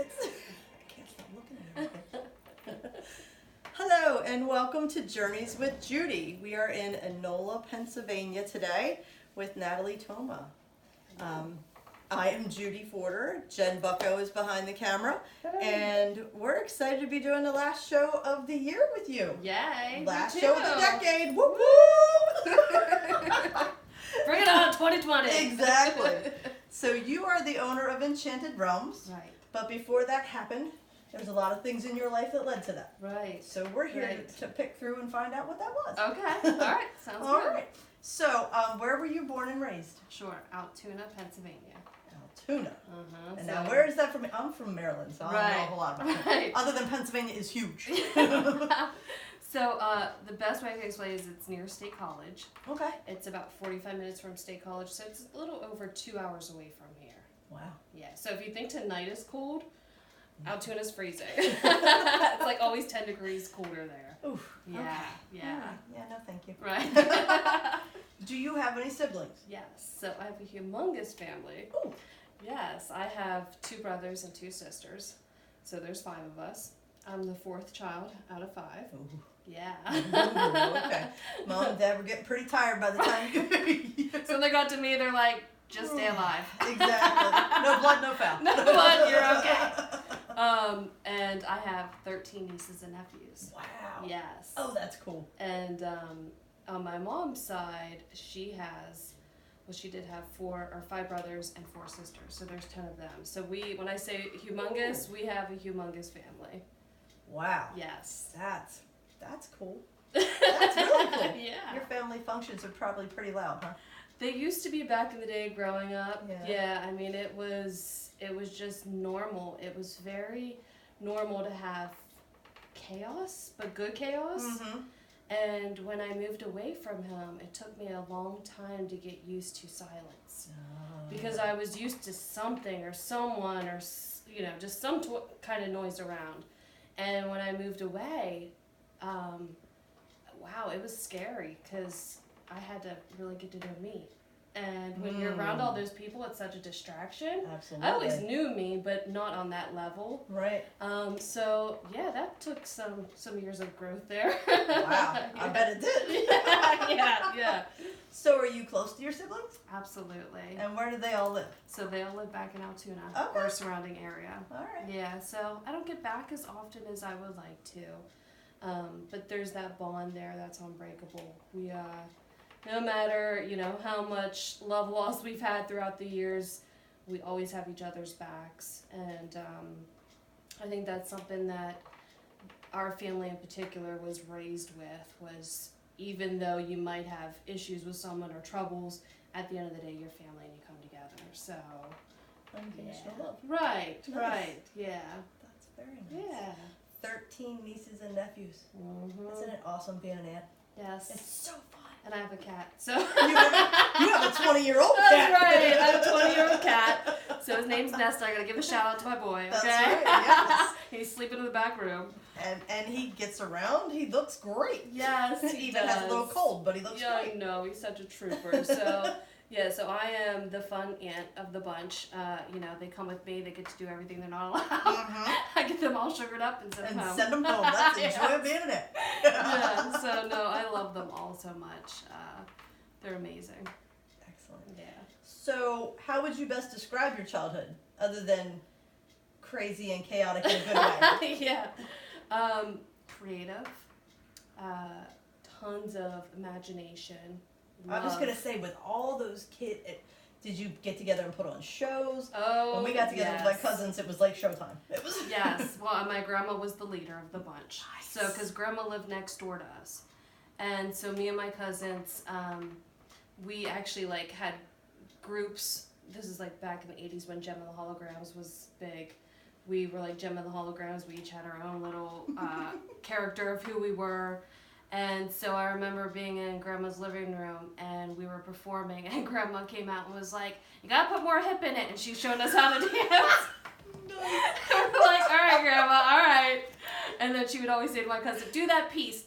I can't stop looking at you. Hello and welcome to Journeys with Judy. We are in Enola, Pennsylvania today with Natalie Toma. I am Judy Forder. Jen Bucko is behind the camera. And we're excited to be doing the last show of the year with you. Yay! Last show of the decade. Woo woo! Bring it on, 2020. Exactly. So you are the owner of Enchanted Realms. Right. But before that happened, there's a lot of things in your life that led to that. Right. So we're here to pick through and find out what that was. Okay. All right. Sounds All good. right. So, where were you born and raised? Sure. Altoona, Pennsylvania. Altoona. And now, where is that from? I'm from Maryland, so I don't know a whole lot about it. Right. Other than Pennsylvania is huge. So, the best way I can explain is it's near State College. Okay. It's about 45 minutes from State College, so it's a little over 2 hours away from here. Wow. Yeah. So if you think tonight is cold, Altoona's freezing. It's like always 10 degrees colder there. Oof. Yeah. Okay. Yeah. Right. Yeah. No, thank you. Right. Do you have any siblings? Yes. So I have a humongous family. Ooh. Yes, I have 2 brothers and 2 sisters. So there's 5 of us. I'm the 4th child out of 5. Ooh. Yeah. Ooh, okay. Mom and Dad were getting pretty tired by the time you. So when they got to me, they're like, just stay alive. Exactly. No blood, no foul. No blood, you're okay. And I have 13 nieces and nephews. Wow. Yes. Oh, that's cool. And on my mom's side, she did have 5 brothers and 4 sisters. So there's 10 of them. So when I say humongous, we have a humongous family. Wow. Yes. That's cool. That's really cool. Yeah. Your family functions are probably pretty loud, huh? They used to be back in the day growing up. Yeah. I mean, it was just normal. It was very normal to have chaos, but good chaos. Mm-hmm. And when I moved away from him, it took me a long time to get used to silence. Because I was used to something or someone or, just some kind of noise around. And when I moved away, wow, it was scary because I had to really get to know me. And when you're around all those people, it's such a distraction. Absolutely. I always knew me, but not on that level. Right. So yeah, that took some years of growth there. Wow. Yeah. I bet it did. Yeah. So are you close to your siblings? Absolutely. And where do they all live? So they all live back in Altoona Okay. or surrounding area. All right. Yeah, so I don't get back as often as I would like to. But there's that bond there that's unbreakable. We, no matter, how much love loss we've had throughout the years, we always have each other's backs. And I think that's something that our family in particular was raised with, was even though you might have issues with someone or troubles, at the end of the day, you're family and you come together. So, Unconditional love. Right, Nice. right, yeah. That's very nice. Yeah. 13 nieces and nephews. Mm-hmm. Isn't it awesome being an aunt? Yes. It's so fun. And I have a cat. So You have a 20-year-old cat. That's right. I have a 20-year-old cat. So his name's Nesta. I gotta give a shout out to my boy. Okay. That's right. Yes. He's sleeping in the back room. And he gets around. He looks great. Yes, He he even has a little does. cold, but he looks Yeah, great. I know. He's such a trooper. So yeah. So I am the fun aunt of the bunch. They come with me. They get to do everything they're not allowed. Mm-hmm. I get them all sugared up and send them home. Send them home. That's the joy of being an aunt. Yeah. So no, I love them all so much. They're amazing. Excellent. Yeah. So, how would you best describe your childhood, other than crazy and chaotic in a good way? Yeah. Creative. Tons of imagination. I was love. gonna say, with all those kids, did you get together and put on shows? Oh, When we got together with my yes. cousins, it was like showtime. It was. Yes. Well, my grandma was the leader of the bunch. Nice. So, because grandma lived next door to us. And so me and my cousins, we actually had groups. This is back in the 80s when Gem of the Holograms was big. We were Gem of the Holograms. We each had our own little character of who we were. And so I remember being in Grandma's living room and we were performing and Grandma came out and was like, "You gotta put more hip in it," and she showed us how to dance. We're like, "All right, Grandma, all right." And then she would always say to my cousin, do that piece,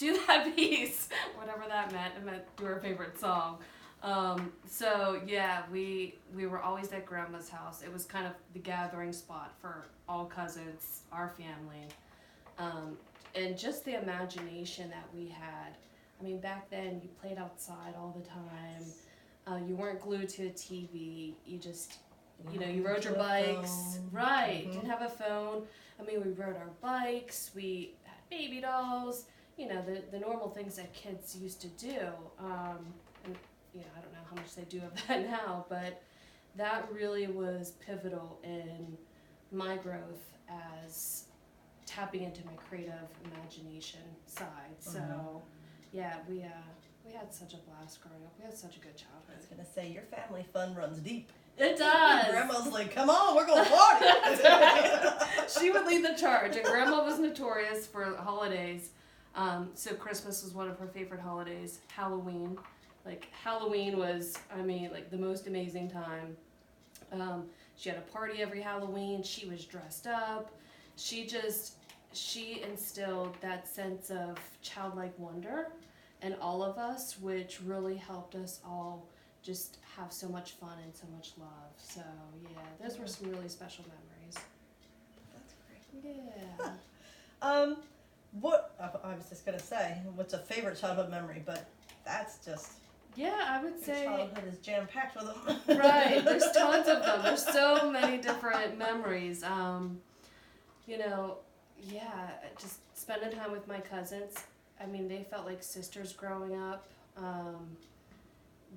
whatever that meant. It meant do her favorite song. So yeah, we were always at grandma's house. It was kind of the gathering spot for all cousins, our family, and just the imagination that we had. I mean, back then you played outside all the time. You weren't glued to a TV. You just, you rode your bikes. Right. Didn't have a phone. I mean, we rode our bikes. We had baby dolls. The normal things that kids used to do. And, I don't know how much they do of that now, but that really was pivotal in my growth as tapping into my creative imagination side. So, yeah, we had such a blast growing up. We had such a good childhood. I was gonna say, your family fun runs deep. It does. Grandma's like, come on, we're gonna party. She would lead the charge, and Grandma was notorious for holidays. So Christmas was one of her favorite holidays. Halloween. Halloween was, the most amazing time. She had a party every Halloween. She was dressed up. She instilled that sense of childlike wonder in all of us, which really helped us all just have so much fun and so much love. So yeah, those were some really special memories. That's great. Yeah. What I was just gonna say, what's a favorite childhood memory? But that's just. Yeah, I would say. Your childhood is jam packed with them. Right. There's tons of them. There's so many different memories. Just spending time with my cousins. They felt like sisters growing up.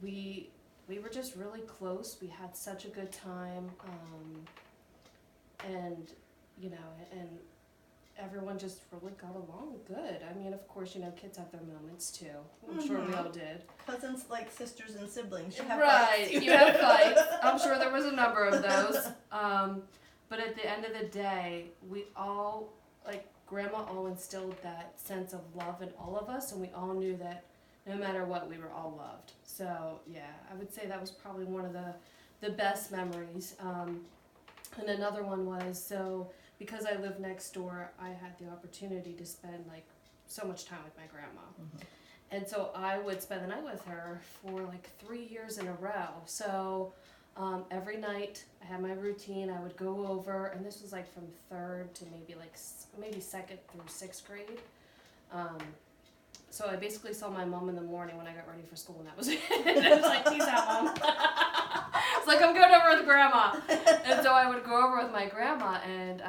We were just really close. We had such a good time. And everyone just really got along good. Of course, kids have their moments too. I'm sure we all did. Cousins like sisters and siblings. You have right, fights. You have fights. I'm sure there was a number of those. But at the end of the day, we all, Grandma all instilled that sense of love in all of us, and we all knew that no matter what, we were all loved. So, yeah, I would say that was probably one of the best memories. And another one was, because I lived next door, I had the opportunity to spend, so much time with my grandma. Mm-hmm. And so I would spend the night with her for, 3 years in a row. So every night I had my routine. I would go over, and this was, from 3rd to maybe 2nd through 6th grade. So I basically saw my mom in the morning when I got ready for school, and that was it. It was peace out, Mom. It's I'm going over with Grandma. And so I would go over with my grandma, and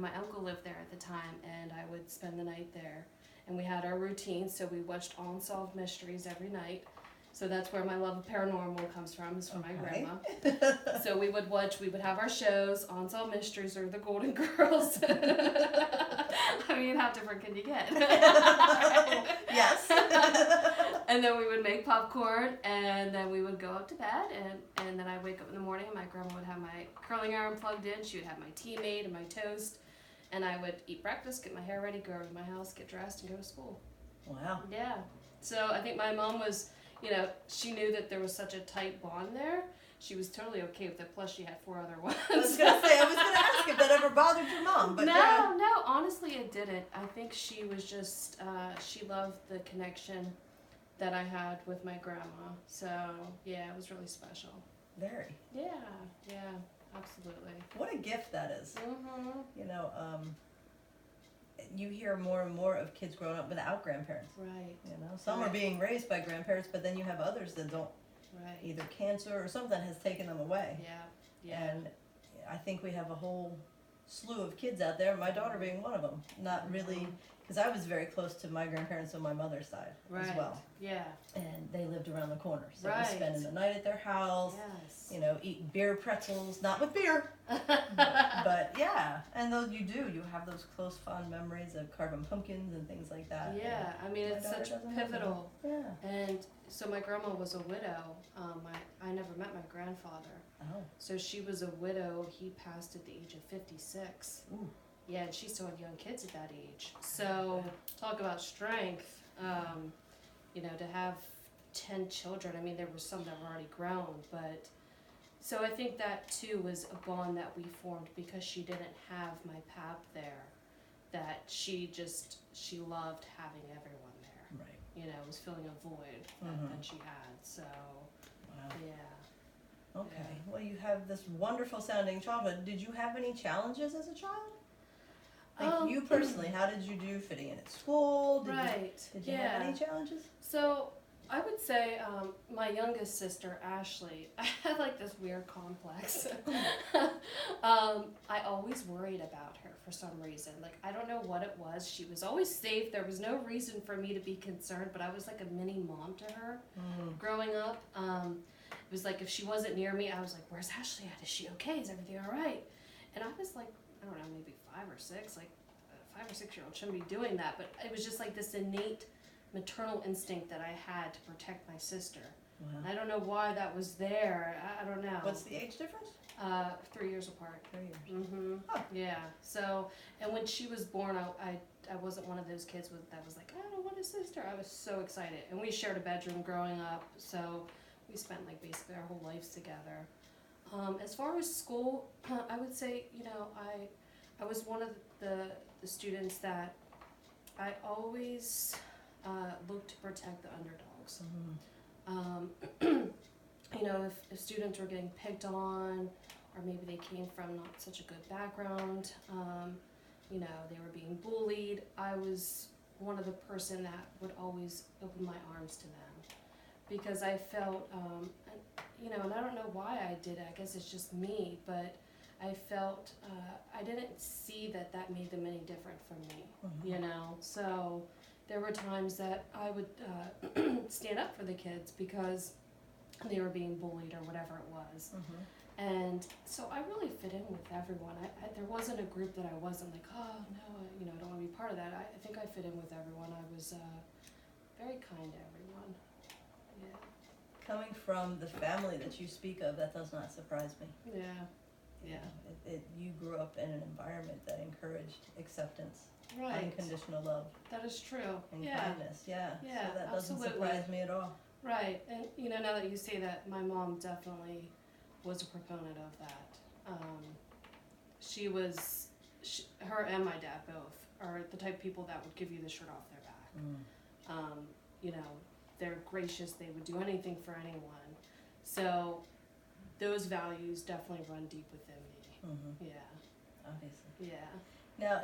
my uncle lived there at the time, and I would spend the night there. And we had our routine, so we watched Unsolved Mysteries every night. So that's where my love of paranormal comes from, is from my grandma. So we would have our shows, Unsolved Mysteries or The Golden Girls. How different can you get? Yes. And then we would make popcorn, and then we would go up to bed, and then I'd wake up in the morning, and my grandma would have my curling iron plugged in. She would have my tea made and my toast, and I would eat breakfast, get my hair ready, go over to my house, get dressed, and go to school. Wow. Yeah. So I think my mom was, she knew that there was such a tight bond there. She was totally okay with it. Plus, she had 4 other ones. I was going to ask if that ever bothered your mom. But no, honestly, it didn't. I think she was just, she loved the connection that I had with my grandma. So, yeah, it was really special. Very. Yeah, absolutely. What a gift that is. Mm-hmm. You hear more and more of kids growing up without grandparents. Right. Some are being raised by grandparents, but then you have others that don't. Right. Either cancer or something has taken them away. Yeah. And I think we have a whole slew of kids out there, my daughter being one of them. Not really, because I was very close to my grandparents on my mother's side as well. Yeah. And they lived around the corner. So Right. I was spending the night at their house, Yes. eating beer pretzels, not with beer, but yeah. And those you have those close, fond memories of carving pumpkins and things like that. Yeah, it's such pivotal. Yeah. And so my grandma was a widow. I never met my grandfather. Oh. So she was a widow. He passed at the age of 56. Ooh. Yeah, and she still had young kids at that age. So talk about strength. To have 10 children. There were some that were already grown, but so I think that too was a bond that we formed because she didn't have my pap there. That she loved having everyone there. Right. Was filling a void that she had. So Okay. Yeah. Well, you have this wonderful sounding childhood. Did you have any challenges as a child? Like you personally, how did you do fitting in at school? Did you have any challenges? So I would say my youngest sister, Ashley, I had like this weird complex. I always worried about her for some reason. Like, I don't know what it was. She was always safe. There was no reason for me to be concerned, but I was like a mini mom to her growing up. It was like if she wasn't near me, I was like, where's Ashley at? Is she okay? Is everything all right? And I was like, I don't know, maybe 5 or 6. Like, a 5 or 6-year-old shouldn't be doing that. But it was just like this innate maternal instinct that I had to protect my sister. Wow. I don't know why that was there. I don't know. What's the age difference? 3 years apart. 3 years. Mm-hmm. Oh. Yeah. So, and when she was born, I wasn't one of those kids that was like, I don't want a sister. I was so excited. And we shared a bedroom growing up, so we spent like basically our whole lives together. As far as school, I would say, you know, I was one of the students that I always looked to protect the underdogs. You know, if students were getting picked on, or maybe they came from not such a good background, you know, they were being bullied, I was one of the person that would always open my arms to them, because I felt, you know, and I don't know why I did it, I guess it's just me, but I felt, I didn't see that made them any different from me, you know, so there were times that I would stand up for the kids because they were being bullied or whatever it was. And so I really fit in with everyone. There wasn't a group that I wasn't like, oh no, you know, I don't want to be part of that. I think I fit in with everyone. I was very kind to everyone. Yeah. Coming from the family that you speak of, that does not surprise me. Yeah. Yeah. You grew up in an environment that encouraged acceptance, Right. unconditional love, That is true. and Yeah. kindness. Yeah. Yeah, So that doesn't absolutely. surprise me at all. Right. And you know, now that you say that, my mom definitely was a proponent of that. Her and my dad both are the type of people that would give you the shirt off their back. You know, they're gracious, they would do anything for anyone. So those values definitely run deep within me. Yeah. Obviously. Yeah. Now,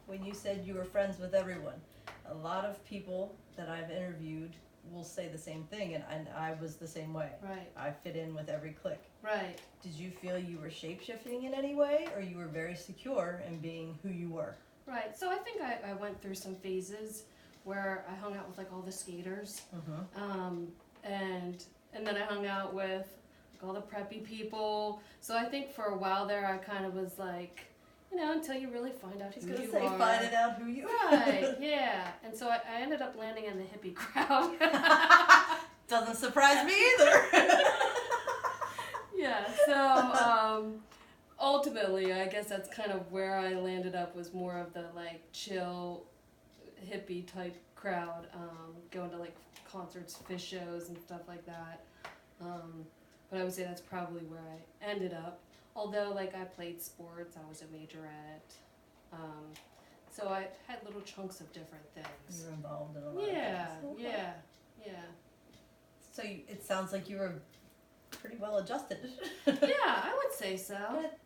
when you said you were friends with everyone, a lot of people that I've interviewed will say the same thing, and I was the same way. Right. I fit in with every clique. Right. Did you feel you were shape-shifting in any way, or you were very secure in being who you were? Right. So I think I went through some phases where I hung out with like all the skaters. And then I hung out with like all the preppy people. So I think for a while there I kind of was like, you know, until you really find out who you are. I was gonna say, finding out who you are. Right, yeah. And so I ended up landing in the hippie crowd. Doesn't surprise me either. Yeah, so ultimately I guess that's kind of where I landed up, was more of the like chill hippie type crowd, going to like concerts, fish shows and stuff like that. But I would say that's probably where I ended up. Although, like, I played sports, I was a majorette, so I had little chunks of different things. You were involved in a lot of things. Yeah. So it sounds like you were pretty well adjusted. Yeah, I would say so. But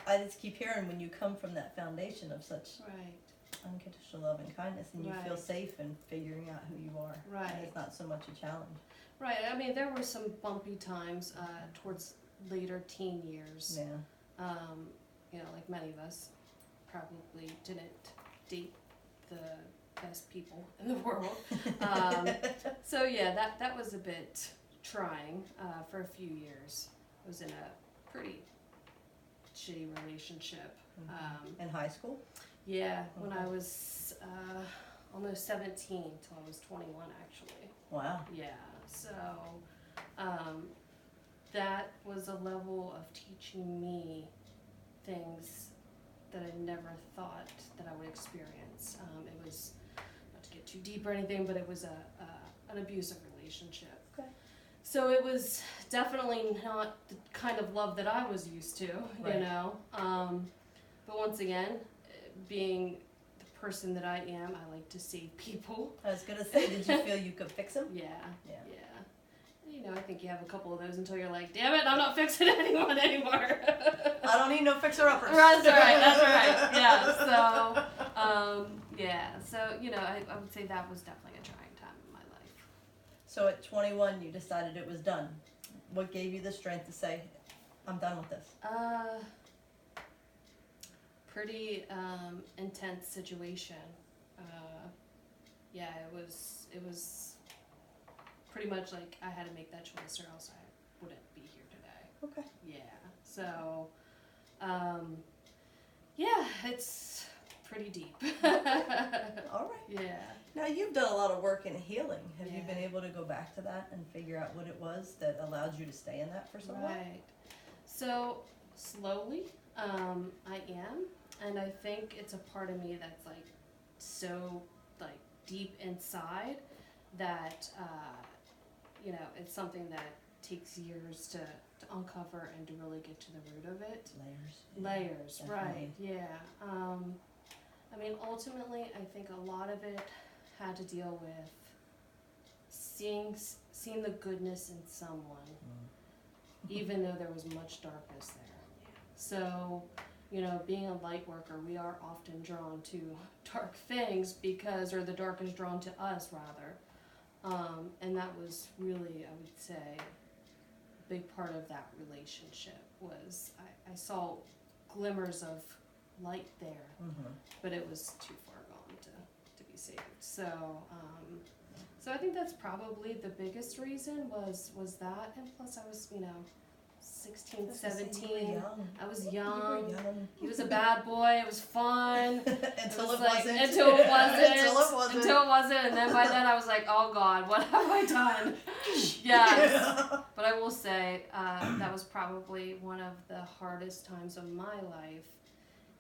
I just keep hearing, when you come from that foundation of such Right. unconditional love and kindness, and you feel Right. safe in figuring out who you are. Right. And it's not so much a challenge. Right, I mean, there were some bumpy times towards later teen years. Yeah. You know, like many of us probably didn't date the best people in the world. So yeah, that was a bit trying for a few years. I was in a pretty shitty relationship. In high school? Yeah, when I was almost 17 till I was 21 actually. Wow. Yeah, so that was a level of teaching me things that I never thought that I would experience. It was, not to get too deep or anything, but it was an abusive relationship. Okay. So it was definitely not the kind of love that I was used to, Right. you know. But once again, being the person that I am, I like to save people. I was gonna say, did you feel you could fix them? Yeah. Yeah. You know, think you have a couple of those until you're like, damn it, I'm not fixing anyone anymore. I don't need no fixer-uppers. That's right. Yeah, so, you know, I would say that was definitely a trying time in my life. So at 21, you decided it was done. What gave you the strength to say, I'm done with this? Pretty intense situation. Yeah, it was pretty much like I had to make that choice or else I wouldn't be here today. Okay. Yeah, so, yeah, it's pretty deep. All right. Yeah. Now, you've done a lot of work in healing. Have you Yeah. been able to go back to that and figure out what it was that allowed you to stay in that for so long? Right. So, slowly, I am, and I think it's a part of me that's, like, so, like, deep inside that, you know, it's something that takes years to uncover and to really get to the root of it. Layers, definitely. right, yeah. I mean, ultimately, I think a lot of it had to deal with seeing the goodness in someone, even though there was much darkness there. So, you know, being a light worker, we are often drawn to dark things or the dark is drawn to us, rather. And that was really, I would say, a big part of that relationship was I saw glimmers of light there, but it was too far gone to be saved. So, so I think that's probably the biggest reason was that, and plus I was, you know, 16, 17. I was young. You were young. He was a bad boy. It was fun. Until it like, wasn't. Until it wasn't. Until it wasn't. And then by then I was like, oh God, what have I done? Yes. But I will say that was probably one of the hardest times of my life.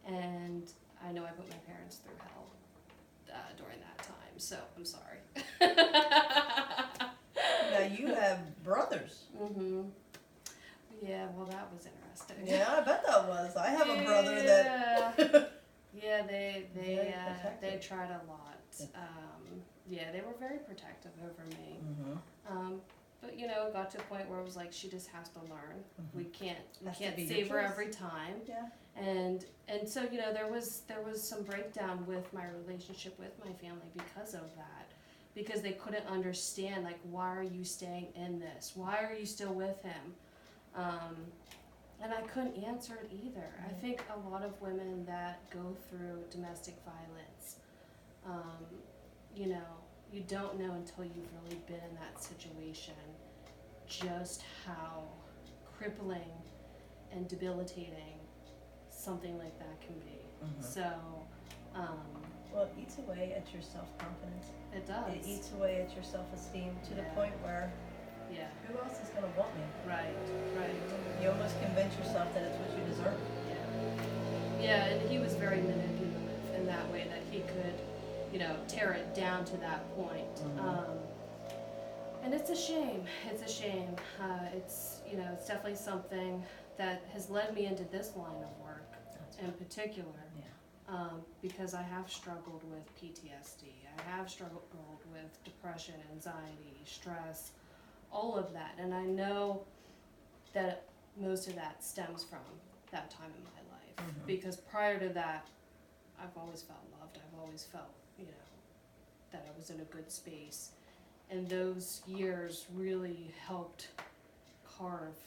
And I know I put my parents through hell during that time. So I'm sorry. Now you have brothers. Yeah, well, that was interesting. Yeah, I bet that was. I have a brother that. Yeah, they tried a lot. Yeah, they were very protective over me. But you know, it got to a point where it was like she just has to learn. We can't save her every time. Yeah. And so you know, there was some breakdown with my relationship with my family because of that. Because they couldn't understand, like, why are you staying in this? Why are you still with him? And I couldn't answer it either. I think a lot of women that go through domestic violence, you know, you don't know until you've really been in that situation just how crippling and debilitating something like that can be. So, well, it eats away at your self-confidence. it does. It eats away at your self-esteem to the point where who else is going to want me? Right. You almost convince yourself that it's what you deserve. Yeah, and he was very manipulative in that way that he could, you know, tear it down to that point. And it's a shame. It's a shame. It's, you know, it's definitely something that has led me into this line of work in particular. Because I have struggled with PTSD. I have struggled with depression, anxiety, stress, all of that. And I know that most of that stems from that time in my life. Because prior to that, I've always felt loved. I've always felt, you know, that I was in a good space. And those years really helped carve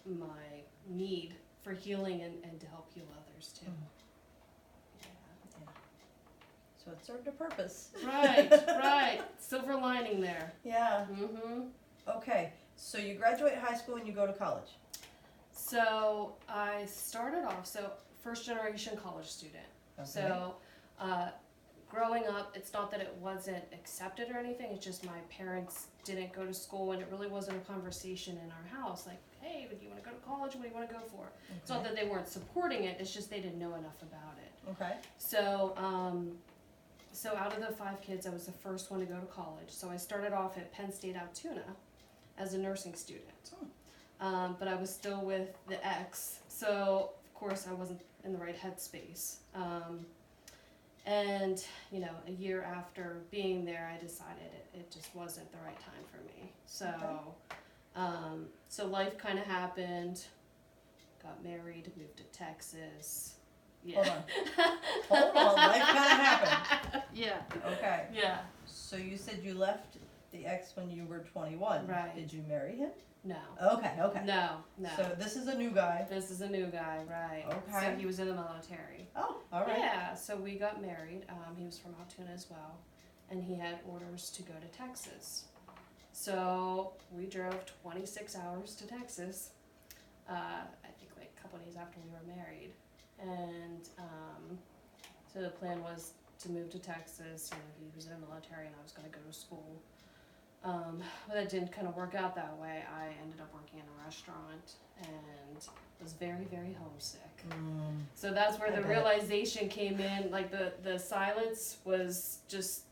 my need for healing and to help heal others too. So it served a purpose. Right. Silver lining there. Yeah. Okay, so you graduate high school and you go to college. So I started off, first generation college student. Okay. So growing up, it's not that it wasn't accepted or anything, it's just my parents didn't go to school and it really wasn't a conversation in our house. Like, hey, do you want to go to college? What do you want to go for? It's not that they weren't supporting it, it's just they didn't know enough about it. Okay. So out of the 5 kids, I was the first one to go to college. So I started off at Penn State Altoona as a nursing student. But I was still with the ex, so of course I wasn't in the right headspace. And, you know, a year after being there, I decided it just wasn't the right time for me. So So life kind of happened. Got married, moved to Texas. Yeah. Hold on. Life kind of happened. Yeah. Okay. Yeah. So you said you left the ex when you were 21. Right. Did you marry him? No. Okay. No. So this is a new guy. This is a new guy, right? Okay. So he was in the military. Oh, all right. Yeah. So we got married. He was from Altoona as well, and he had orders to go to Texas. So we drove 26 hours to Texas. I think like a couple of days after we were married, and so the plan was to move to Texas. You know, he was in the military, and I was going to go to school. But that didn't kind of work out that way. I ended up working in a restaurant and was very, very homesick. So that's where the realization came in. Like the silence was just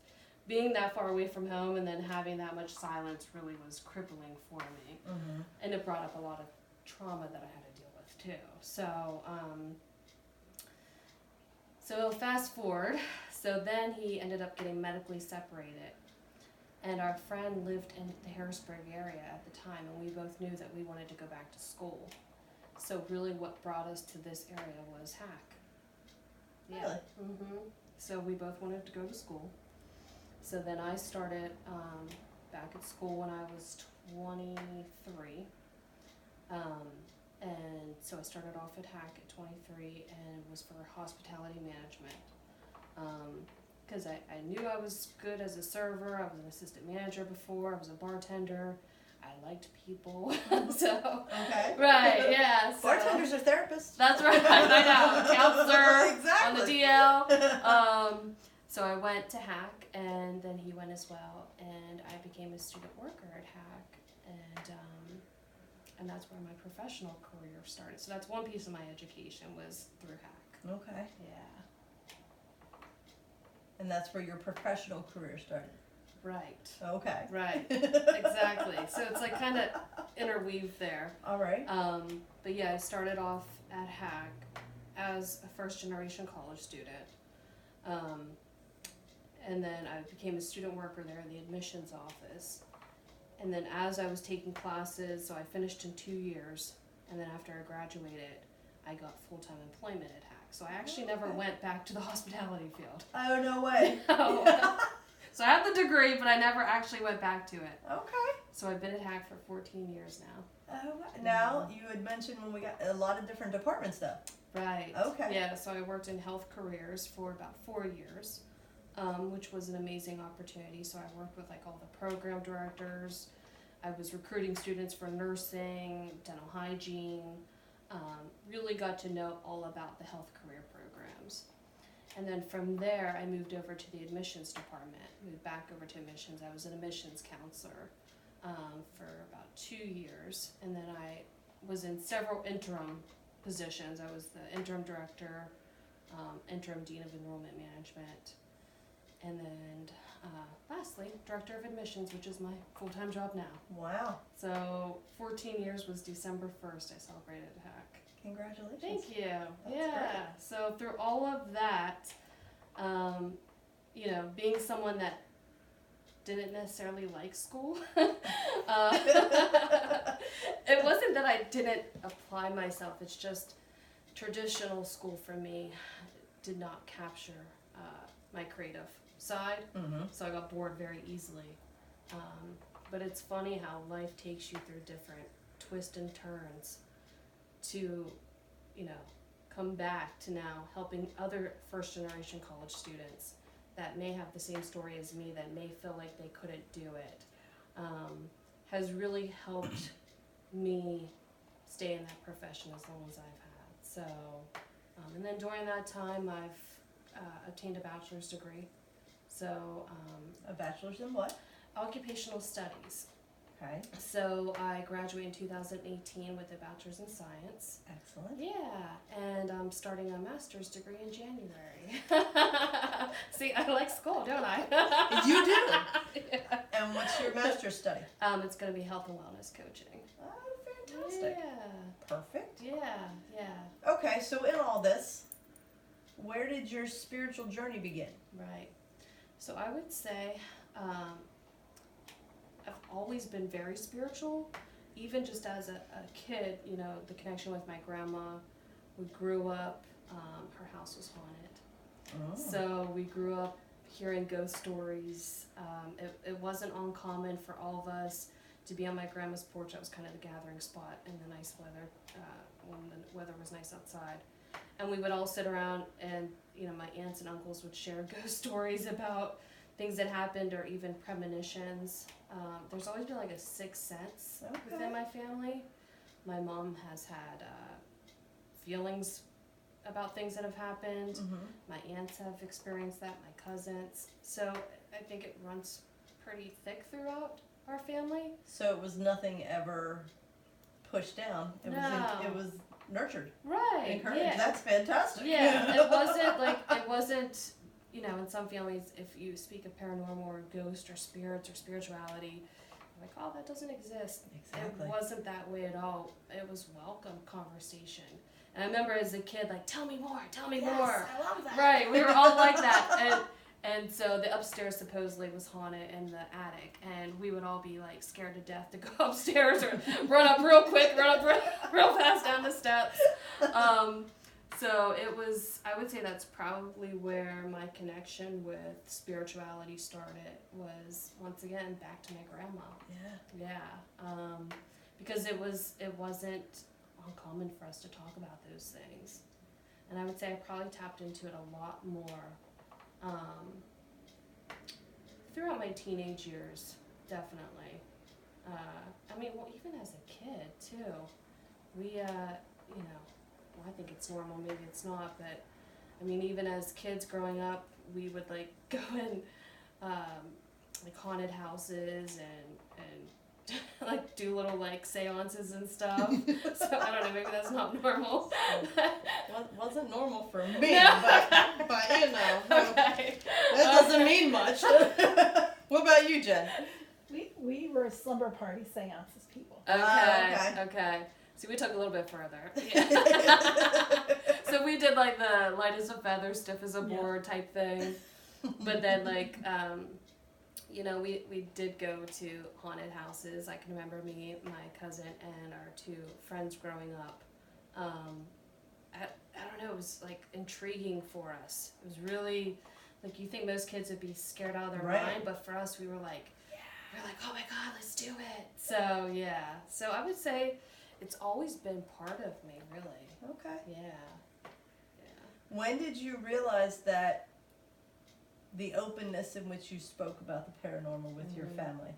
being that far away from home, and then having that much silence really was crippling for me. And it brought up a lot of trauma that I had to deal with too. So fast forward. So then he ended up getting medically separated. And our friend lived in the Harrisburg area at the time, and we both knew that we wanted to go back to school. So really what brought us to this area was HAC. Really? So we both wanted to go to school. So then I started back at school when I was 23. And so I started off at HAC at 23 and was for hospitality management. Because I knew I was good as a server. I was an assistant manager before. I was a bartender. I liked people. So Okay. right, yeah. So, Bartenders are therapists. that's right. I know. Counselor Exactly. on the DL. So I went to HAC, and then he went as well, and I became a student worker at HAC, and that's where my professional career started. So that's one piece of my education was through HAC. Okay. Yeah. And that's where your professional career started. Right. Okay. Right. Exactly. So it's like kind of interweave there. All right. But yeah, I started off at HAC as a first generation college student. And then I became a student worker there in the admissions office. And then as I was taking classes, so I finished in 2 years, and then after I graduated, I got full-time employment at HAC. So I actually never went back to the hospitality field. Oh, no way. No. So I have the degree, but I never actually went back to it. Okay. So I've been at HAC for 14 years now. Oh, now you had mentioned when we got a lot of different departments though. Right. Okay. Yeah, so I worked in health careers for about 4 years, which was an amazing opportunity. So I worked with like all the program directors. I was recruiting students for nursing, dental hygiene, really got to know all about the health career programs. And then from there, I moved over to the admissions department, moved back over to admissions. I was an admissions counselor for about 2 years. And then I was in several interim positions. I was the interim director, interim dean of enrollment management, and then lastly, director of admissions, which is my full-time job now. Wow. So 14 years was December 1st I celebrated at HAC. Congratulations. Thank you. That's Yeah. great. So through all of that, you know, being someone that didn't necessarily like school, it wasn't that I didn't apply myself. It's just traditional school for me did not capture my creative side. So I got bored very easily. But it's funny how life takes you through different twists and turns to, you know, come back to now helping other first generation college students that may have the same story as me, that may feel like they couldn't do it, has really helped me stay in that profession as long as I've had. So, and then during that time, I've obtained a bachelor's degree. So, A bachelor's in what? occupational studies. Okay. So I graduated in 2018 with a bachelor's in science. Excellent. Yeah, and I'm starting a master's degree in January. See, I like school, don't I? You do. Yeah. And what's your master's study? It's going to be health and wellness coaching. Oh, fantastic. Yeah. Perfect. Yeah. Okay, so in all this, where did your spiritual journey begin? Right. So I would say I've always been very spiritual, even just as a kid, you know, the connection with my grandma, we grew up, her house was haunted. Oh. So we grew up hearing ghost stories. It wasn't uncommon for all of us to be on my grandma's porch. That was kind of the gathering spot in the nice weather, when the weather was nice outside. And we would all sit around and, you know, my aunts and uncles would share ghost stories about things that happened or even premonitions. There's always been like a sixth sense within my family. My mom has had feelings about things that have happened. Mm-hmm. My aunts have experienced that, my cousins. So I think it runs pretty thick throughout our family. So it was nothing ever pushed down. It was nurtured. Right. Encouraged. Yeah. That's fantastic. Yeah. It wasn't, you know, in some families, if you speak of paranormal or ghost or spirits or spirituality, like, oh, that doesn't exist. Exactly. It wasn't that way at all. It was welcome conversation. And I remember as a kid, like, tell me more. Yes, I love that. Right, we were all like that. And so the upstairs supposedly was haunted in the attic, and we would all be like scared to death to go upstairs or run up real quick, run up real fast down the steps. So it was, I would say that's probably where my connection with spirituality started, was once again back to my grandma. Yeah. Yeah. Because it wasn't uncommon for us to talk about those things. And I would say I probably tapped into it a lot more throughout my teenage years, definitely. I mean, well, even as a kid, too. We, you know, well, I think it's normal, maybe it's not, but, I mean, even as kids growing up, we would, like, go in, like, haunted houses and like, do little, like, seances and stuff. So, I don't know, maybe that's not normal. Wasn't normal for me, No. but you know, Okay. that doesn't mean much. What about you, Jen? We were slumber party seances people. Okay. So we took a little bit further. Yeah. So we did like the light as a feather, stiff as a board type thing. But then like, you know, we did go to haunted houses. I can remember me, my cousin, and our two friends growing up. I don't know, it was like intriguing for us. It was really, like, you think most kids would be scared out of their mind, but for us we were like, oh my God, let's do it. So yeah, so I would say it's always been part of me, really. Okay. Yeah. When did you realize that the openness in which you spoke about the paranormal with your family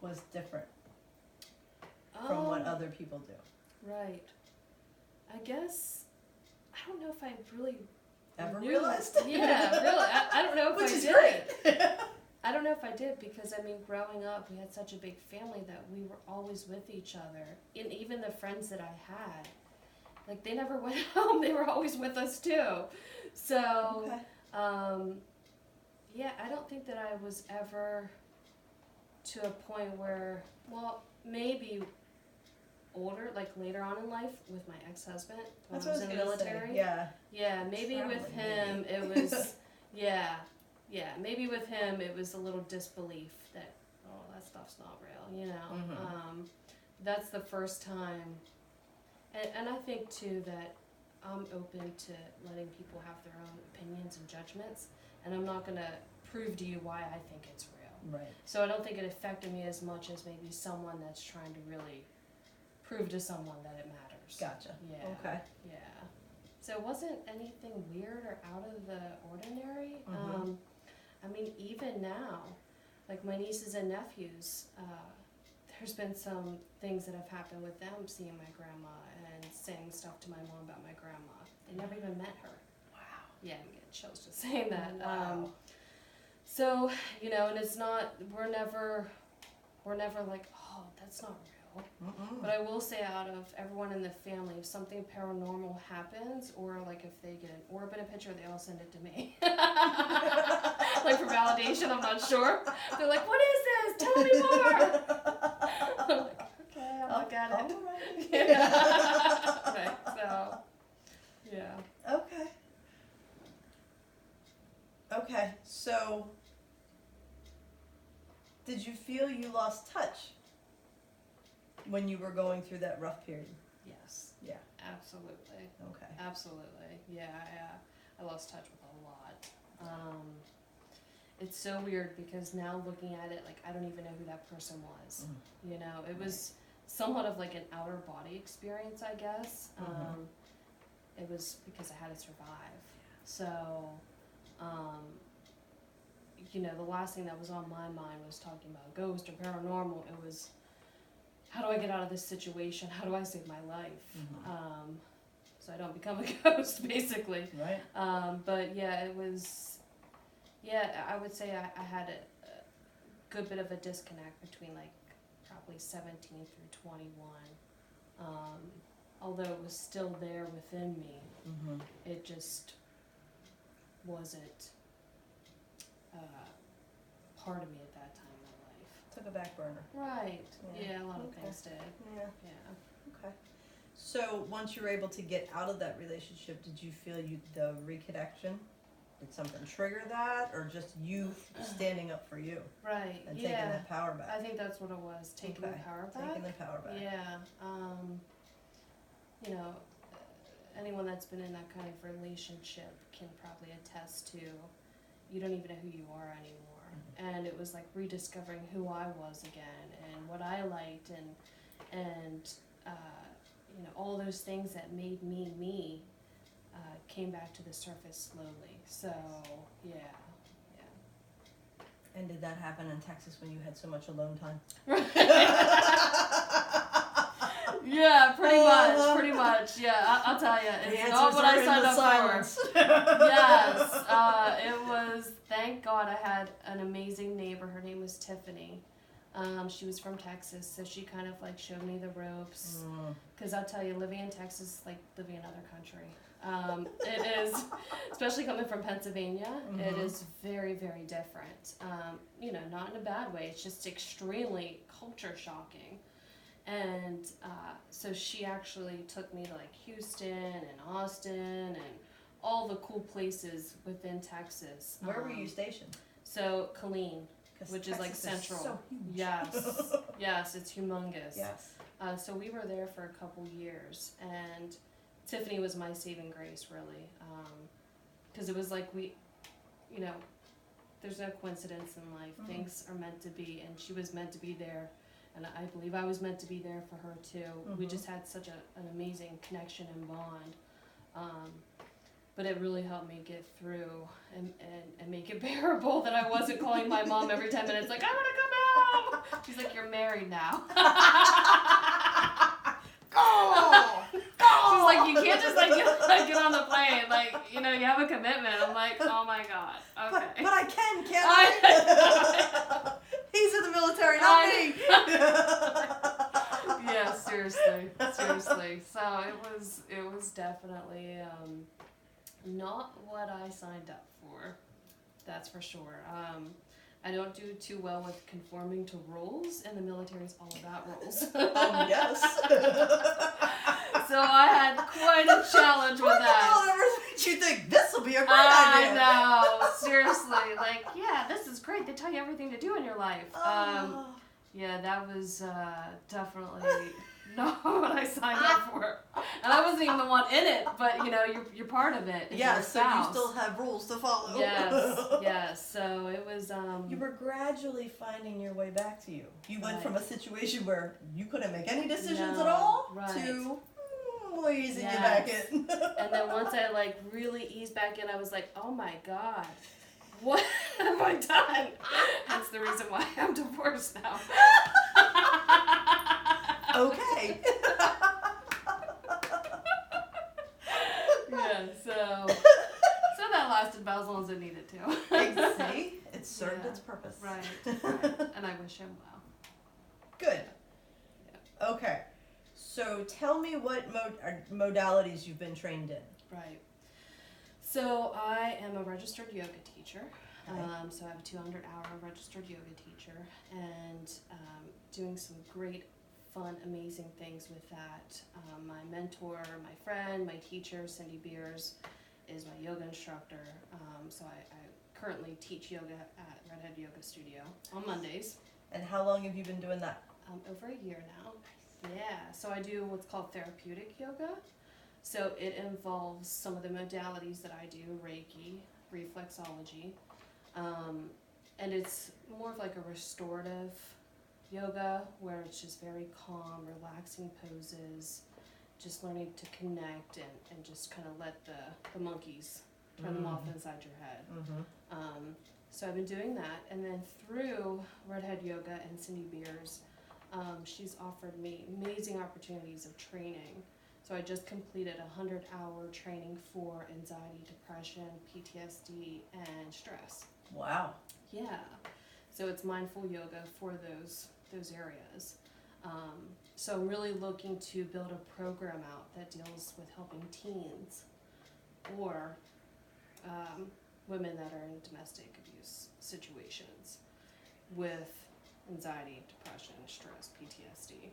was different from what other people do? Right. I guess, I don't know if I really Ever knew. realized? Yeah, really. I don't know if Which I is did. great. I don't know if I did, because I mean, growing up, we had such a big family that we were always with each other. And even the friends that I had, like, they never went home. They were always with us too. So, yeah, I don't think that I was ever to a point where, well, maybe older, like later on in life with my ex-husband when I was in the military. Yeah. Yeah, maybe with him it was, maybe with him it was a little disbelief that, oh, that stuff's not real, you know. That's the first time, and I think too that I'm open to letting people have their own opinions and judgments, and I'm not gonna prove to you why I think it's real. Right. So I don't think it affected me as much as maybe someone that's trying to really prove to someone that it matters. Gotcha. Yeah. Okay. Yeah. So it wasn't anything weird or out of the ordinary. I mean, even now, like my nieces and nephews, there's been some things that have happened with them seeing my grandma and saying stuff to my mom about my grandma. They never even met her. Wow. Yeah, I'm getting chills just saying that. Wow. So, you know, and it's not, we're never like, oh, that's not real. But I will say, out of everyone in the family, if something paranormal happens, or like if they get an orb in a picture, they all send it to me. Like for validation, I'm not sure. They're like, what is this? Tell me more. I'm like, okay, I'll look at it. Right. Yeah. Right, so, yeah. Okay, so did you feel you lost touch when you were going through that rough period? Yes. Yeah. Absolutely. Okay. Absolutely. Yeah, I lost touch with a lot. It's so weird because now looking at it, like, I don't even know who that person was. You know, it was somewhat of like an outer body experience, I guess. It was because I had to survive. So, you know, the last thing that was on my mind was talking about ghost or paranormal. It was, how do I get out of this situation? How do I save my life? So I don't become a ghost, basically. Right. But yeah, it was, I would say I had a good bit of a disconnect between like probably 17 through 21. Although it was still there within me, it just wasn't part of me at that time in my life. Took a back burner. Right. Yeah. Yeah, a lot of things did. Yeah. Yeah. Okay. So once you were able to get out of that relationship, did you feel the reconnection? Did something trigger that, or just you standing up for you Right. and taking that power back? I think that's what it was. Taking the power back. Taking the power back. Yeah. You know, anyone that's been in that kind of relationship can probably attest to you don't even know who you are anymore. And it was like rediscovering who I was again and what I liked and you know, all those things that made me me came back to the surface slowly. So yeah. And did that happen in Texas when you had so much alone time? Yeah, pretty much. Yeah, I'll tell you, it's not what I signed up for. Yes, it was. Thank God I had an amazing neighbor. Her name was Tiffany. She was from Texas, so she kind of like showed me the ropes. Because I'll tell you, living in Texas is like living in another country. It is, especially coming from Pennsylvania. It is very, very different. You know, not in a bad way. It's just extremely culture shocking. And so she actually took me to like Houston and Austin and all the cool places within Texas. Where were you stationed? So Killeen, which Texas is like central. so huge. Yes, it's humongous. Yes. So we were there for a couple years, and Tiffany was my saving grace, really, because it was like you know, there's no coincidence in life. Things are meant to be, and she was meant to be there. And I believe I was meant to be there for her too. We just had such an amazing connection and bond. But it really helped me get through and make it bearable that I wasn't calling my mom every 10 minutes like, I want to come home. She's like, you're married now. She's like, you can't just like get on the plane. Like, you know, you have a commitment. I'm like, oh my God. Okay. But I can't I? He's in the military, not me. Yeah, seriously. So it was definitely not what I signed up for. That's for sure. I don't do too well with conforming to rules, and the military is all about rules. Yes. So I had quite a challenge with that. What you think this will be a great idea? I know, seriously. Like, yeah, this is great. They tell you everything to do in your life. Yeah, that was definitely not what I signed up for. And I wasn't even the one in it, but you know, you're part of it. Yeah, so you still have rules to follow. Yes. So it was. You were gradually finding your way back to you. You went from a situation where you couldn't make any decisions at all to easing you back in. And then once I like really eased back in, I was like, oh my God. What have I done? That's the reason why I'm divorced now. Okay. Yeah, so that lasted about as long as it needed to. See, it served its purpose. Right. And I wish him well. Good. Yeah. Okay. So tell me what modalities you've been trained in. Right. So I am a registered yoga teacher. Okay. So I have a 200-hour registered yoga teacher, and doing some great, fun, amazing things with that. My mentor, my friend, my teacher, Cindy Beers, is my yoga instructor. So I currently teach yoga at Redhead Yoga Studio on Mondays. And how long have you been doing that? Over a year now. Yeah, so I do what's called therapeutic yoga. So it involves some of the modalities that I do, Reiki, reflexology, and it's more of like a restorative yoga where it's just very calm, relaxing poses, just learning to connect and just kind of let the monkeys turn them off inside your head. So I've been doing that, and then through Redhead Yoga and Cindy Beers, she's offered me amazing opportunities of training. So I just completed a 100-hour training for anxiety, depression, PTSD, and stress. Wow. Yeah, so it's mindful yoga for those areas. So I'm really looking to build a program out that deals with helping teens or women that are in domestic abuse situations with anxiety, depression, stress, PTSD.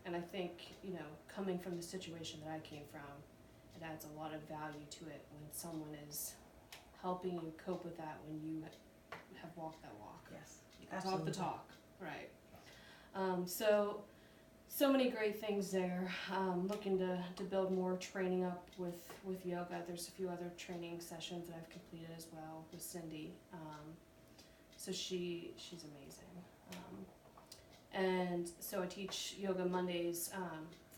And I think, coming from the situation that I came from, it adds a lot of value to it when someone is helping you cope with that when you have walked that walk. Yes. You can Absolutely. talk the talk, right? So many great things there. Looking to build more training up with yoga. There's a few other training sessions that I've completed as well with Cindy. So she's amazing. And so I teach yoga Mondays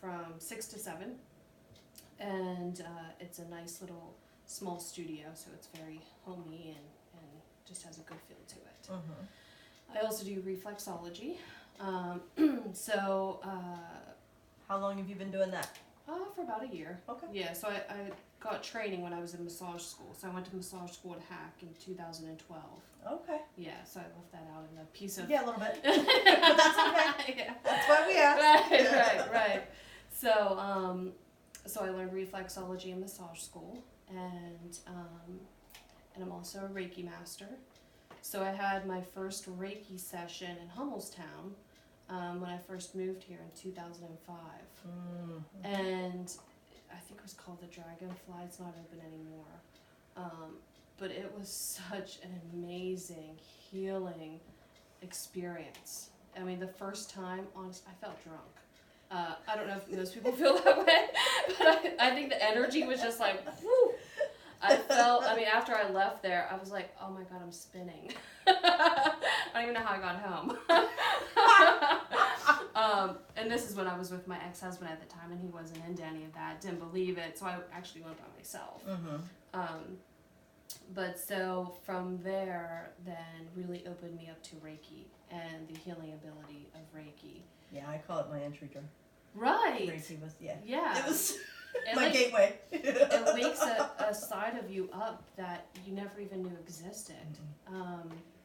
from 6 to 7. And it's a nice little small studio, so it's very homey and just has a good feel to it. I also do reflexology. How long have you been doing that? For about a year. Okay. Yeah, so I got training when I was in massage school. So I went to massage school at Hack in 2012. Okay. Yeah, so I left that out in a piece of... Yeah, a little bit. But that's okay. Yeah. That's why we asked. Right. So, so I learned reflexology in massage school, and I'm also a Reiki master. So I had my first Reiki session in Hummelstown when I first moved here in 2005. And I think it was called the Dragonfly. It's not open anymore. But it was such an amazing, healing experience. I mean, the first time, honestly, I felt drunk. I don't know if most people feel that way, but I think the energy was just like, whew. After I left there, I was like, oh my God, I'm spinning. I don't even know how I got home. And this is when I was with my ex-husband at the time, and he wasn't into any of that, didn't believe it, so I actually went by myself. But so from there, then really opened me up to Reiki and the healing ability of Reiki. Yeah, I call it my entry drug. Right. Reiki was, yeah. Yeah. It was It my gateway. It wakes a side of you up that you never even knew existed.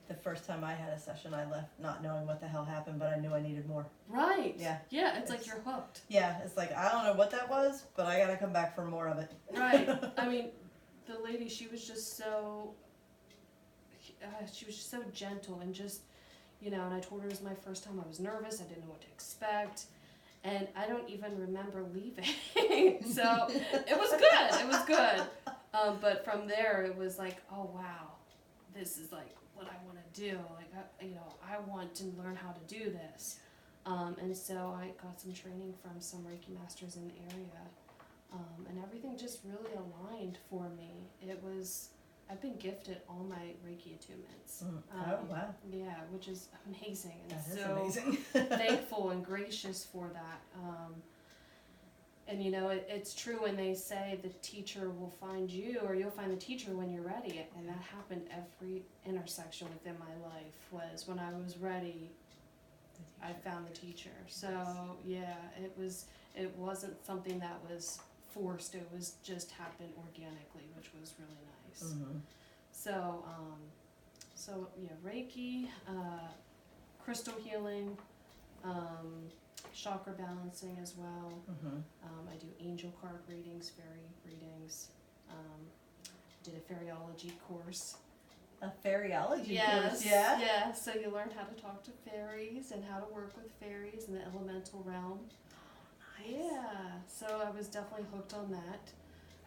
The first time I had a session, I left not knowing what the hell happened, but I knew I needed more. Right. Yeah. Yeah, it's like you're hooked. Yeah, it's like, I don't know what that was, but I gotta come back for more of it. Right. I mean, the lady, she was just so gentle and just, and I told her it was my first time. I was nervous. I didn't know what to expect. And I don't even remember leaving. So it was good. It was good. But from there, it was like, oh, wow, this is like what I want to do. Like, I want to learn how to do this. And so I got some training from some Reiki masters in the area. And everything just really aligned for me. I've been gifted all my Reiki attunements. Oh, wow. Yeah, which is amazing. And That is so amazing. thankful and gracious for that. And it's true when they say the teacher will find you, or you'll find the teacher when you're ready. And that happened every intersection within my life. Was when I was ready, I found the teacher. So yeah, it wasn't something that was forced. It was just happened organically, which was really nice. So yeah, Reiki, crystal healing, chakra balancing as well. I do angel card readings, fairy readings. Did a fairyology course. A fairyology Yes, course, yeah? yeah. So you learn how to talk to fairies and how to work with fairies in the elemental realm. Yeah, so I was definitely hooked on that.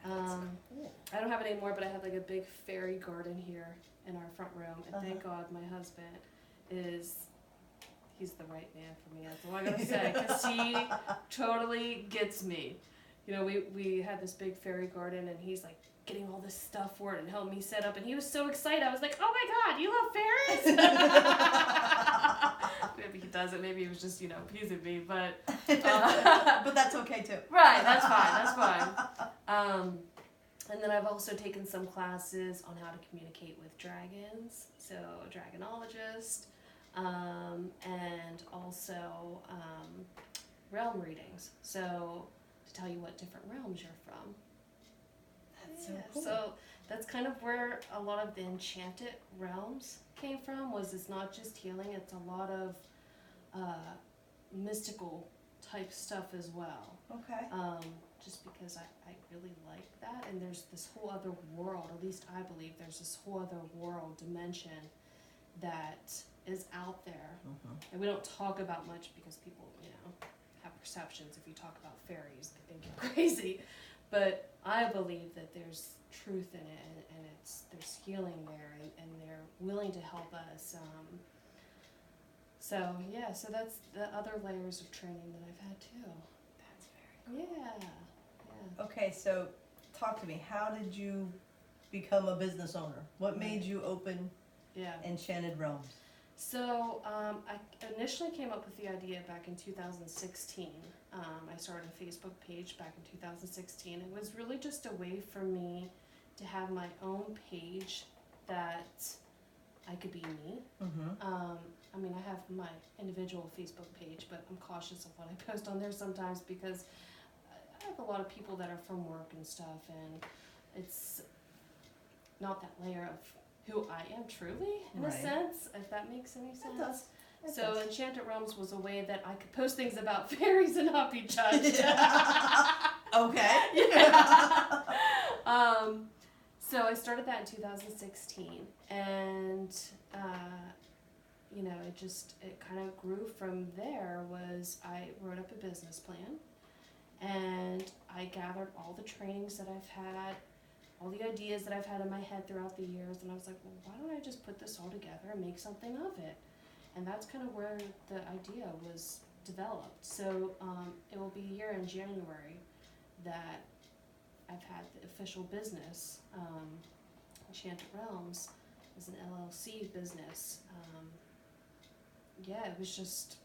Cool. I don't have it anymore, but I have like a big fairy garden here in our front room, and thank God my husband he's the right man for me. That's all I gotta say, because he totally gets me. You know, we had this big fairy garden, and he's like getting all this stuff for it and helping me set up, and he was so excited. I was like, oh my God, you love fairies? Maybe he doesn't. Maybe he was just, you know, abusing me, but but that's okay too. right, that's fine. And then I've also taken some classes on how to communicate with dragons, so dragonologist, and also realm readings, so to tell you what different realms you're from. That's Yeah, so cool. so that's kind of where a lot of the enchanted realms came from. Was it's not just healing; it's a lot of mystical type stuff as well. Okay. Just because I really like that, and there's this whole other world, at least I believe there's this whole other world, dimension that is out there, and we don't talk about much because people, you know, have perceptions. If you talk about fairies, they think you're crazy, but I believe that there's truth in it, and there's healing there, and they're willing to help us. So that's the other layers of training that I've had too. That's very cool. Yeah. Okay, so talk to me. How did you become a business owner? What made you open Enchanted Realms? So I initially came up with the idea back in 2016. I started a Facebook page back in 2016. It was really just a way for me to have my own page that I could be me. I mean, I have my individual Facebook page, but I'm cautious of what I post on there sometimes because I have a lot of people that are from work and stuff, and it's not that layer of who I am truly, in a sense, if that makes any sense. It does. So Enchanted Realms was a way that I could post things about fairies and not be judged. Okay. Yeah. So I started that in 2016, and you know, it kind of grew from there. Was I wrote up a business plan, and I gathered all the trainings that I've had, all the ideas that I've had in my head throughout the years, and I was like, well, why don't I just put this all together and make something of it? And that's kind of where the idea was developed. So it will be a year in January that I've had the official business. Enchanted Realms is an LLC business. Yeah, it was just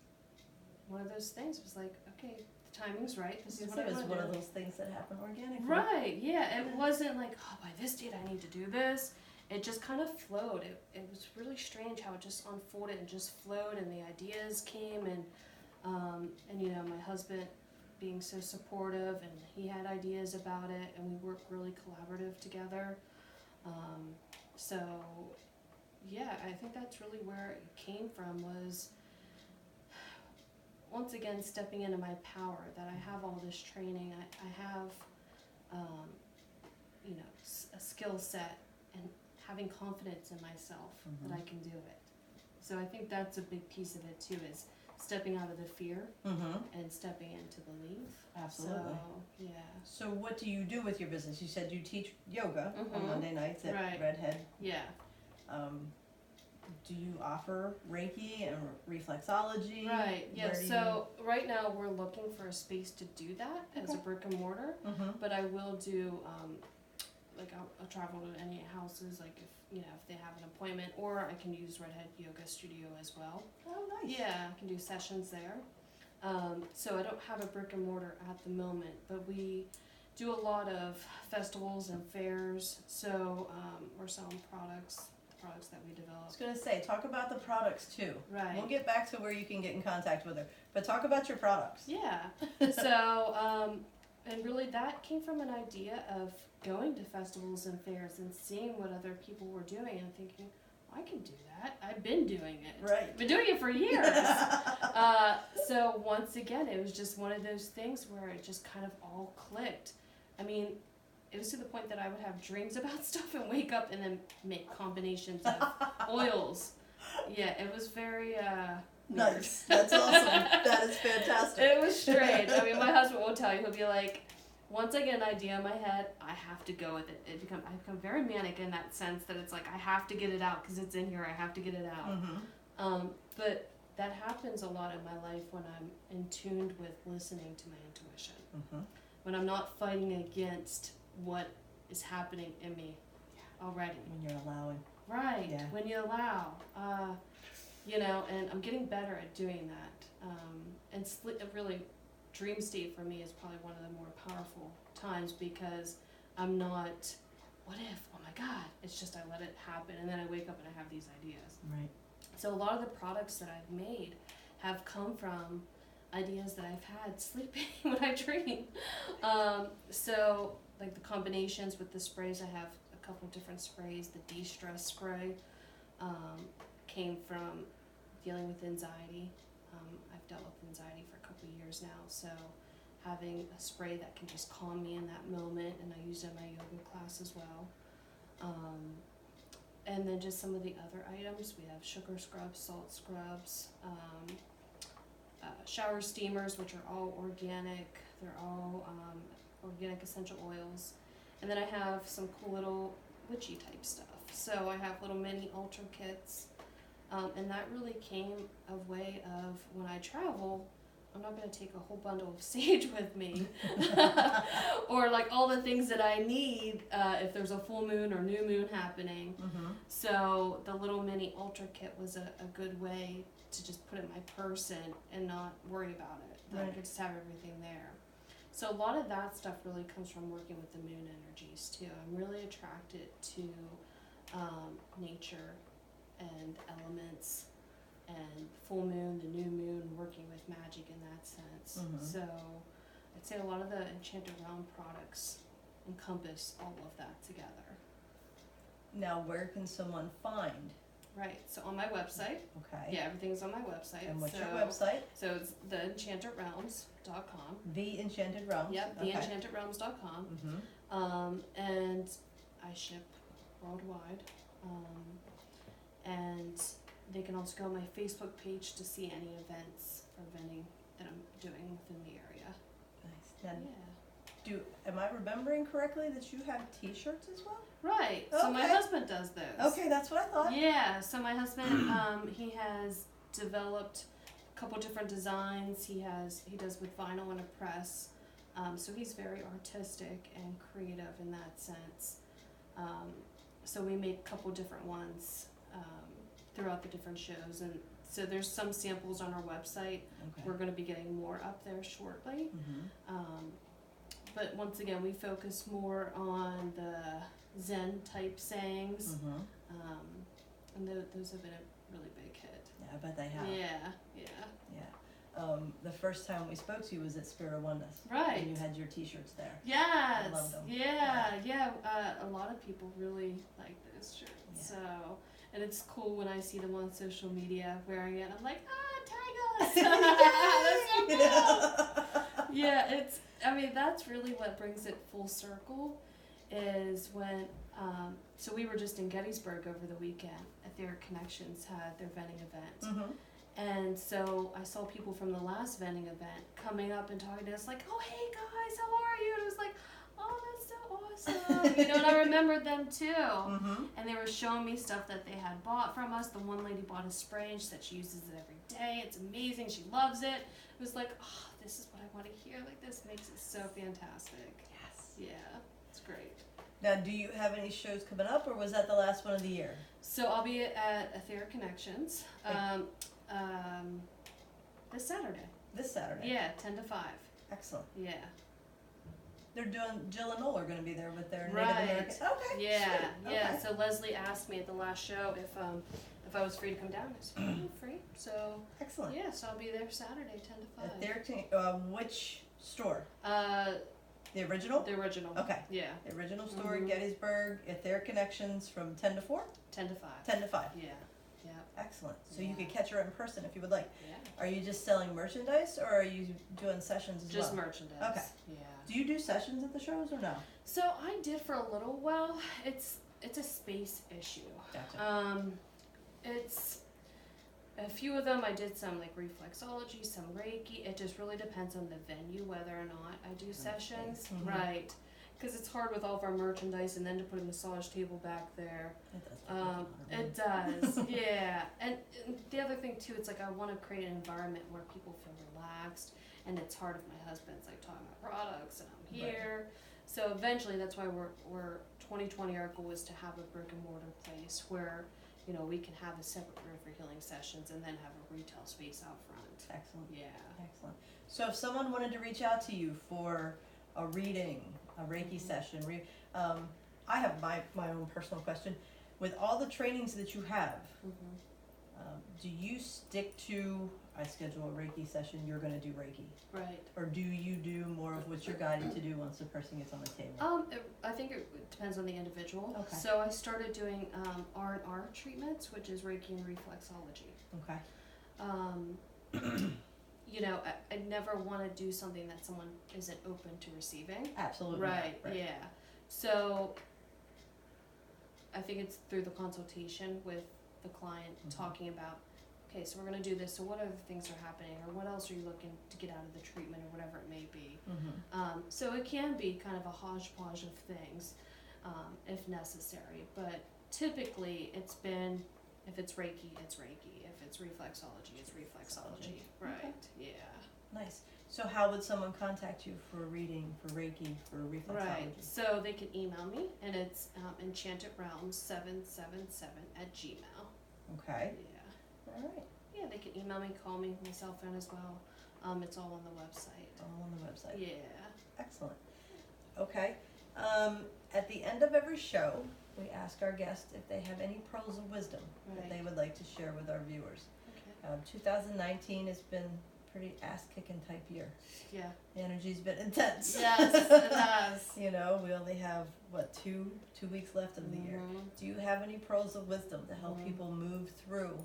one of those things. It was like, okay, the timing's right. This is what I want to do. It was one of those things that happen organically. Right, yeah. It wasn't like, oh, by this date I need to do this. It just kind of flowed. It was really strange how it just unfolded and just flowed, and the ideas came, and you know, my husband being so supportive, and he had ideas about it, and we worked really collaborative together. So yeah, I think that's really where it came from, was once again stepping into my power, that I have all this training, I have you know, a skill set, and having confidence in myself that I can do it. So I think that's a big piece of it too, is stepping out of the fear and stepping into belief. Absolutely. So, yeah. So what do you do with your business? You said you teach yoga on Monday nights at Redhead. Yeah. Do you offer Reiki and reflexology? Right, yeah, so right now we're looking for a space to do that as a brick and mortar, but I will do, like I'll travel to any houses, like if, you know, if they have an appointment, or I can use Redhead Yoga Studio as well. Oh, nice. Yeah, I can do sessions there. So I don't have a brick and mortar at the moment, but we do a lot of festivals and fairs, so we're selling products that we develop. I was going to say, talk about the products too. Right. We'll get back to where you can get in contact with her, but talk about your products. Yeah. So, and really that came from an idea of going to festivals and fairs and seeing what other people were doing and thinking, I can do that. I've been doing it. Right. I've been doing it for years. So once again, it was just one of those things where it just kind of all clicked. I mean, it was to the point that I would have dreams about stuff and wake up and then make combinations of oils. Yeah, it was very nice. That's awesome. That is fantastic. It was strange. I mean, my husband will tell you, he'll be like, once I get an idea in my head, I have to go with it. I become very manic in that sense, that it's like I have to get it out because it's in here. I have to get it out. But that happens a lot in my life when I'm in tuned with listening to my intuition. Mm-hmm. When I'm not fighting against what is happening in me already. When you're allowing. Right, Yeah. when you allow. And I'm getting better at doing that. And really, dream state for me is probably one of the more powerful times because I'm not, what if, oh my God, it's just I let it happen and then I wake up and I have these ideas. Right. So a lot of the products that I've made have come from ideas that I've had sleeping when I dream. So like the combinations with the sprays, I have a couple different sprays. The de-stress spray came from dealing with anxiety. I've dealt with anxiety for a couple of years now, so having a spray that can just calm me in that moment, and I use it in my yoga class as well. And then just some of the other items, we have sugar scrubs, salt scrubs, shower steamers, which are all organic. They're all organic essential oils. And then I have some cool little witchy type stuff. So I have little mini ultra kits. And that really came of way of when I travel, I'm not going to take a whole bundle of sage with me or like all the things that I need if there's a full moon or new moon happening. Mm-hmm. So the little mini ultra kit was a good way to just put it in my purse and not worry about it. That I Right. could just have everything there. So a lot of that stuff really comes from working with the moon energies too. I'm really attracted to nature and elements and full moon, the new moon, working with magic in that sense. Mhm. So I'd say a lot of the Enchanted Realm products encompass all of that together. Now, where can someone find? Right, so on my website, Okay. yeah, everything's on my website. And what's so, your website? So it's theenchantedrealms.com. The Enchanted Realms. Yep, Okay. theenchantedrealms.com. Mm-hmm. And I ship worldwide. And they can also go on my Facebook page to see any events or vending that I'm doing within the area. Nice. Now, Yeah. am I remembering correctly that you have T-shirts as well? Right. So my Okay. husband does those. Okay, that's what I thought. Yeah. So my husband, he has developed a couple different designs. He does with vinyl and a press. So he's very artistic and creative in that sense. So we make a couple different ones throughout the different shows, and so there's some samples on our website. Okay. We're going to be getting more up there shortly. Mm-hmm. But once again, we focus more on the Zen type sayings, Mm-hmm. and those have been a really big hit. Yeah, I bet they have. Yeah. Yeah. The first time we spoke to you was at Spirit of Oneness. Right. And you had your T-shirts there. Yes. I loved 'em. Yeah. A lot of people really like those shirts. Yeah. So, and it's cool when I see them on social media wearing it. I'm like, tag us. That's so cool. Yeah, that's really what brings it full circle, is when, so we were just in Gettysburg over the weekend at their Connections had their vending event. Mm-hmm. And so I saw people from the last vending event coming up and talking to us like, oh, hey guys, how are you? And it was like, oh, that's so awesome. And I remembered them too. Mm-hmm. And they were showing me stuff that they had bought from us. The one lady bought a spray and she said she uses it every day. It's amazing. She loves it. It was like, oh, this is what I want to hear. Like, this makes it so fantastic. Yes. Yeah, it's great. Now, do you have any shows coming up, or was that the last one of the year? So I'll be at Etheric Connections this Saturday. This Saturday. Yeah, 10 to 5. Excellent. Yeah. They're doing. Jill and Noel are going to be there with their Right. Native American. Okay. Yeah, sweet. yeah. Okay. So Leslie asked me at the last show if I was free to come down. I said, I'm free. So Excellent. yeah, so I'll be there Saturday, 10 to 5. Which store? The The original? original. Okay. Yeah, The original store, Mhm. Gettysburg, at their Connections from 10 to 4? 10 to 5. 10 to 5. Yeah, yeah, Excellent. So you Yeah. could catch her in person if you would like. yeah. Are you just selling merchandise, or are you doing sessions as Just well? merchandise. Okay. Yeah. Do you do sessions at the shows or no? So I did for a little while. It's a space issue. Gotcha. It's a few of them. I did some like reflexology, some Reiki. It just really depends on the venue whether or not I do sessions. Mhm. Right. because it's hard with all of our merchandise, and then to put a massage table back there. It does. take me It does, yeah. And the other thing too, it's like I want to create an environment where people feel relaxed, and it's hard if my husband's like talking about products and I'm here. So eventually, that's why we're 2020. Our goal is to have a brick and mortar place where, you know, we can have a separate room for healing sessions and then have a retail space out front. Excellent. Yeah. Excellent. So if someone wanted to reach out to you for a reading, a Reiki session, I have my own personal question. With all the trainings that you have, do you stick to, I schedule a Reiki session, you're going to do Reiki? Right. Or do you do more of what you're guided to do once the person gets on the table? I think it depends on the individual. Okay. So I started doing R&R treatments, which is Reiki and reflexology. Okay. You know, I never want to do something that someone isn't open to receiving. Absolutely. Right, yeah. So I think it's through the consultation with the client talking about, okay, so we're going to do this, so what other things are happening, or what else are you looking to get out of the treatment, or whatever it may be. So it can be kind of a hodgepodge of things, if necessary, but typically it's been, if it's Reiki, it's Reiki. If it's reflexology, it's reflexology. Right, Okay. yeah. Nice. So how would someone contact you for a reading, for Reiki, for reflexology? Right, so they can email me, and it's enchantedrealms777@gmail. Okay. Yeah. All right. Yeah, they can email me, call me, my cell phone as well. It's all on the website. All on the website. Yeah. Excellent. Okay. At the end of every show, we ask our guests if they have any pearls of wisdom that Right. they would like to share with our viewers. Okay. 2019 has been a pretty ass-kicking type year. Yeah. The energy's been intense. Yes, it has. You know, we only have, what, two weeks left of the year. Do you have any pearls of wisdom to help people move through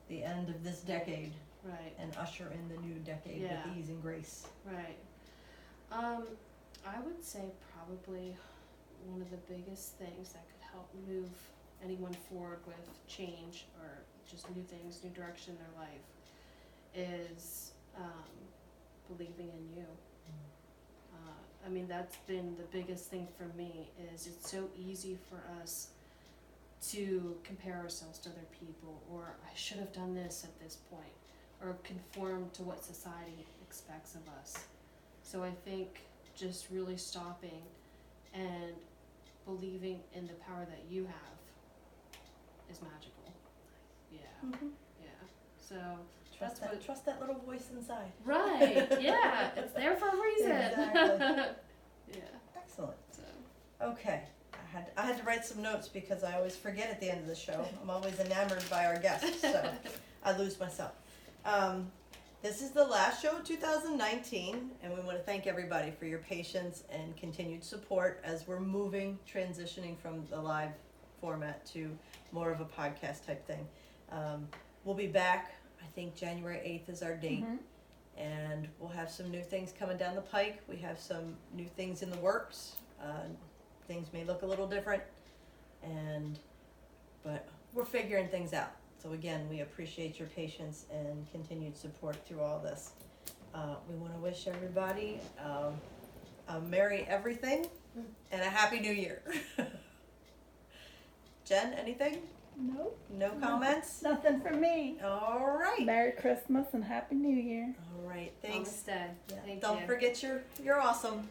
the end of this decade Right. and usher in the new decade Yeah. with ease and grace? Right. I would say probably one of the biggest things that could help move anyone forward with change or just new things, new direction in their life is believing in you. I mean, that's been the biggest thing for me, is it's so easy for us to compare ourselves to other people, or I should have done this at this point, or conform to what society expects of us. So I think just really stopping and believing in the power that you have is magical. Yeah, yeah. So Trust that's that, what. trust that little voice inside. Right. Yeah, it's there for a reason. Exactly. Yeah. Excellent. So. Okay. I had to write some notes because I always forget at the end of the show. I'm always enamored by our guests, so I lose myself. This is the last show of 2019, and we want to thank everybody for your patience and continued support as we're transitioning from the live format to more of a podcast type thing. We'll be back, I think January 8th is our date, and we'll have some new things coming down the pike. We have some new things in the works. Things may look a little different, but we're figuring things out. So again, we appreciate your patience and continued support through all this. We want to wish everybody a Merry everything and a Happy New Year. Jen, anything? Nope. No comments? Nothing from me. All right. Merry Christmas and Happy New Year. All right. Thanks. Namaste. Yeah. Thank Don't you. forget you're awesome.